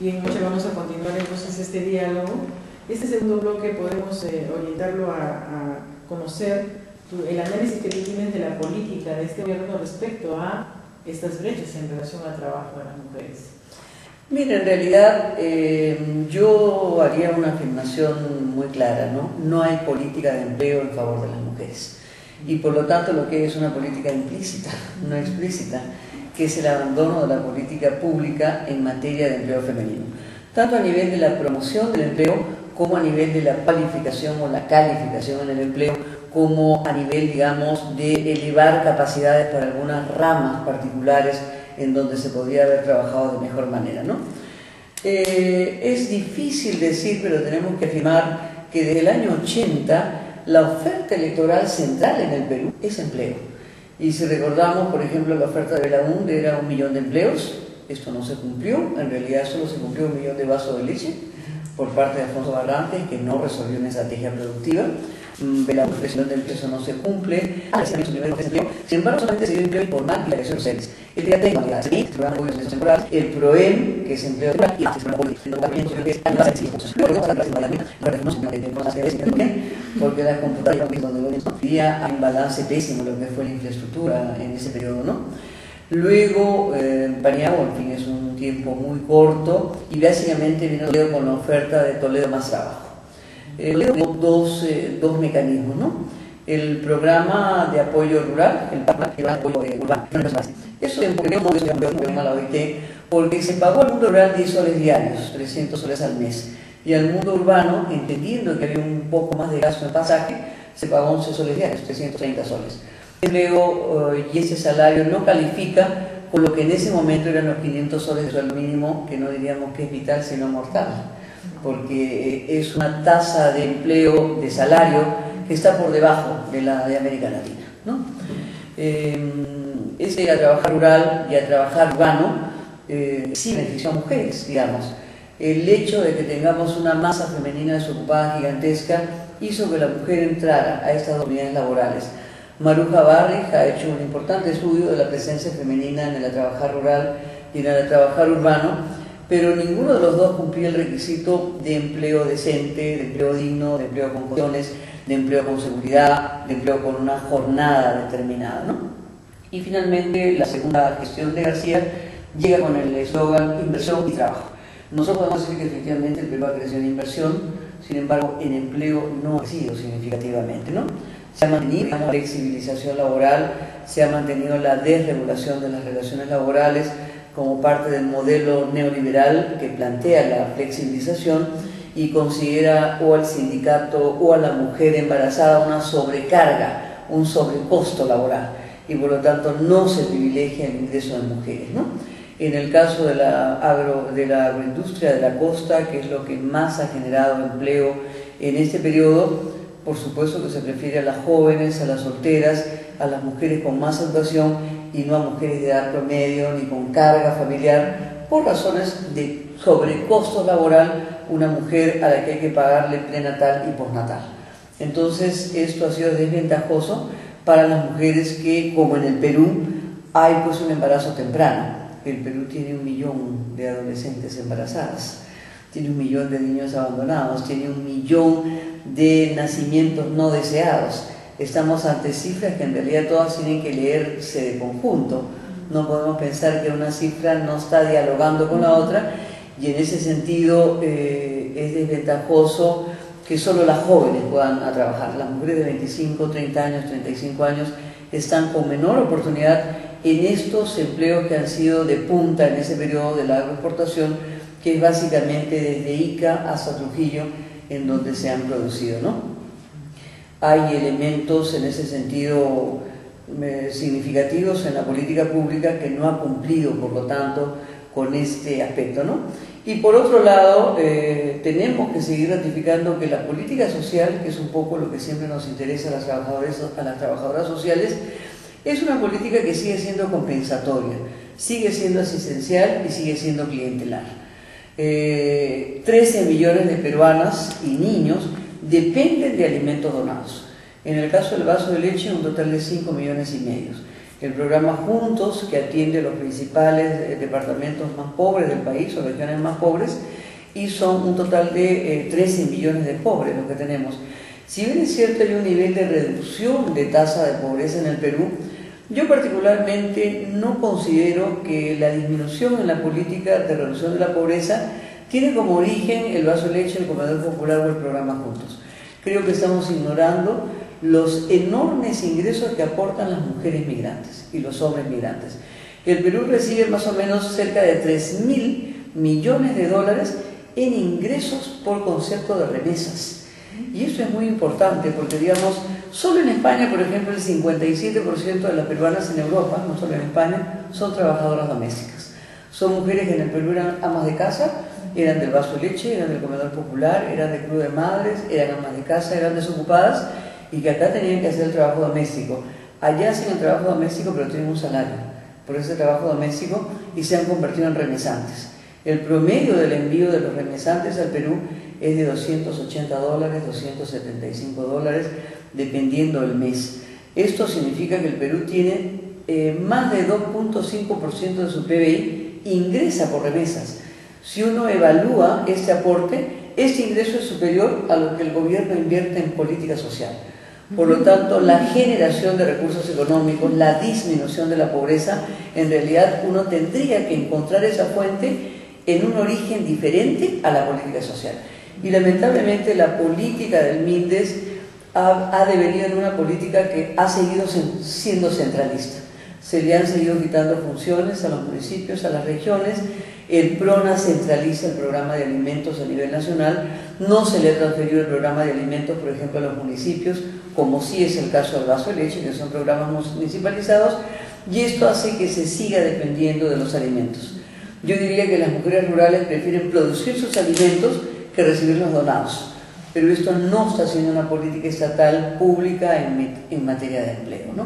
Bien, Mocha, vamos a continuar entonces este diálogo. Este segundo bloque podemos orientarlo a conocer el análisis que tú tienes de la política de este gobierno respecto a estas brechas en relación al trabajo de las mujeres. Mira, en realidad yo haría una afirmación muy clara, ¿no? No hay política de empleo en favor de las mujeres. Y por lo tanto lo que hay es una política implícita, no explícita, que es el abandono de la política pública en materia de empleo femenino. Tanto a nivel de la promoción del empleo, como a nivel de la cualificación o la calificación en el empleo, como a nivel, digamos, de elevar capacidades para algunas ramas particulares en donde se podría haber trabajado de mejor manera, ¿no? Es difícil decir, pero tenemos que afirmar que desde el año 80 la oferta electoral central en el Perú es empleo. Y si recordamos, por ejemplo, la oferta de Belaúnde era 1 millón de empleos, esto no se cumplió, en realidad solo se cumplió 1 millón de vasos de leche por parte de Alfonso Barrantes, que no resolvió una estrategia productiva. Belaúnde, presión de empleo, eso no se cumple. Sin embargo, solamente se dio empleo informal y la creación de sedes. El día técnico, el PROEM, que es empleo temporal, y porque las computadoras donde había un balance pésimo lo que fue la infraestructura en ese periodo, ¿no? Luego, Paniagua, en fin, es un tiempo muy corto y básicamente vino Toledo con la oferta de Toledo más trabajo. Tenemos dos mecanismos, ¿no? El programa de apoyo rural, el apoyo urbano. Eso se empleó a la OIT porque se pagó al mundo rural 10 soles diarios, 300 soles al mes. Y al mundo urbano, entendiendo que había un poco más de gasto en pasaje, se pagó 11 soles diarios, 330 soles. Luego, y ese salario no califica con lo que en ese momento eran los 500 soles de sueldo mínimo, que no diríamos que es vital, sino mortal, porque es una tasa de empleo, de salario, que está por debajo de la de América Latina, ¿no? Es a trabajar rural y a trabajar urbano, sí benefició a mujeres, digamos. El hecho de que tengamos una masa femenina desocupada gigantesca hizo que la mujer entrara a estas unidades laborales. Maruja Barrich ha hecho un importante estudio de la presencia femenina en el trabajar rural y en el trabajar urbano, pero ninguno de los dos cumplía el requisito de empleo decente, de empleo digno, de empleo con condiciones, de empleo con seguridad, de empleo con una jornada determinada, ¿no? Y finalmente la segunda gestión de García llega con el eslogan inversión y trabajo. Nosotros podemos decir que efectivamente el Perú ha crecido en inversión, sin embargo en empleo no ha crecido significativamente, ¿no? Se ha mantenido la flexibilización laboral, se ha mantenido la desregulación de las relaciones laborales como parte del modelo neoliberal que plantea la flexibilización y considera o al sindicato o a la mujer embarazada una sobrecarga, un sobrecosto laboral, y por lo tanto no se privilegia el ingreso de mujeres, ¿no? En el caso de la agroindustria de la costa, que es lo que más ha generado empleo en este periodo, por supuesto que se prefiere a las jóvenes, a las solteras, a las mujeres con más educación y no a mujeres de edad promedio ni con carga familiar, por razones de sobrecosto laboral, una mujer a la que hay que pagarle prenatal y postnatal. Entonces esto ha sido desventajoso para las mujeres que, como en el Perú, hay pues un embarazo temprano. El Perú tiene 1 millón de adolescentes embarazadas, tiene 1 millón de niños abandonados, tiene 1 millón de nacimientos no deseados. Estamos ante cifras que en realidad todas tienen que leerse de conjunto. No podemos pensar que una cifra no está dialogando con la otra, y en ese sentido es desventajoso que solo las jóvenes puedan trabajar. Las mujeres de 25, 30 años, 35 años están con menor oportunidad en estos empleos que han sido de punta en ese periodo de la agroexportación, que es básicamente desde Ica hasta Trujillo, en donde se han producido, ¿no? Hay elementos en ese sentido significativos en la política pública que no ha cumplido, por lo tanto, con este aspecto, ¿no? Y por otro lado, tenemos que seguir ratificando que la política social, que es un poco lo que siempre nos interesa a las trabajadoras sociales, es una política que sigue siendo compensatoria, sigue siendo asistencial y sigue siendo clientelar. 13 millones de peruanas y niños dependen de alimentos donados. En el caso del vaso de leche, un total de 5,5 millones. El programa Juntos, que atiende los principales departamentos más pobres del país o regiones más pobres, y son un total de 13 millones de pobres los que tenemos. Si bien es cierto hay un nivel de reducción de tasa de pobreza en el Perú, yo particularmente no considero que la disminución en la política de reducción de la pobreza tiene como origen el vaso de leche, el comedor popular o el programa Juntos. Creo que estamos ignorando los enormes ingresos que aportan las mujeres migrantes y los hombres migrantes. El Perú recibe más o menos cerca de 3.000 millones de dólares en ingresos por concepto de remesas. Y esto es muy importante porque, digamos, solo en España, por ejemplo, el 57% de las peruanas en Europa, no solo en España, son trabajadoras domésticas. Son mujeres que en el Perú eran amas de casa, eran del vaso de leche, eran del comedor popular, eran de club de madres, eran amas de casa, eran desocupadas y que acá tenían que hacer el trabajo doméstico. Allá hacen el trabajo doméstico pero tienen un salario por ese trabajo doméstico y se han convertido en remesantes. El promedio del envío de los remesantes al Perú es de $280, $275, dependiendo del mes. Esto significa que el Perú tiene más de 2.5% de su PBI ingresa por remesas. Si uno evalúa este aporte, este ingreso es superior a lo que el gobierno invierte en política social. Por lo tanto, la generación de recursos económicos, la disminución de la pobreza, en realidad uno tendría que encontrar esa fuente en un origen diferente a la política social. Y lamentablemente la política del MINDES ha devenido en una política que ha seguido siendo centralista. Se le han seguido quitando funciones a los municipios, a las regiones. El PRONA centraliza el programa de alimentos a nivel nacional. No se le ha transferido el programa de alimentos, por ejemplo, a los municipios, como sí es el caso del vaso de leche, que son programas municipalizados, y esto hace que se siga dependiendo de los alimentos. Yo diría que las mujeres rurales prefieren producir sus alimentos que recibirlos donados, pero esto no está siendo una política estatal pública en materia de empleo, ¿no?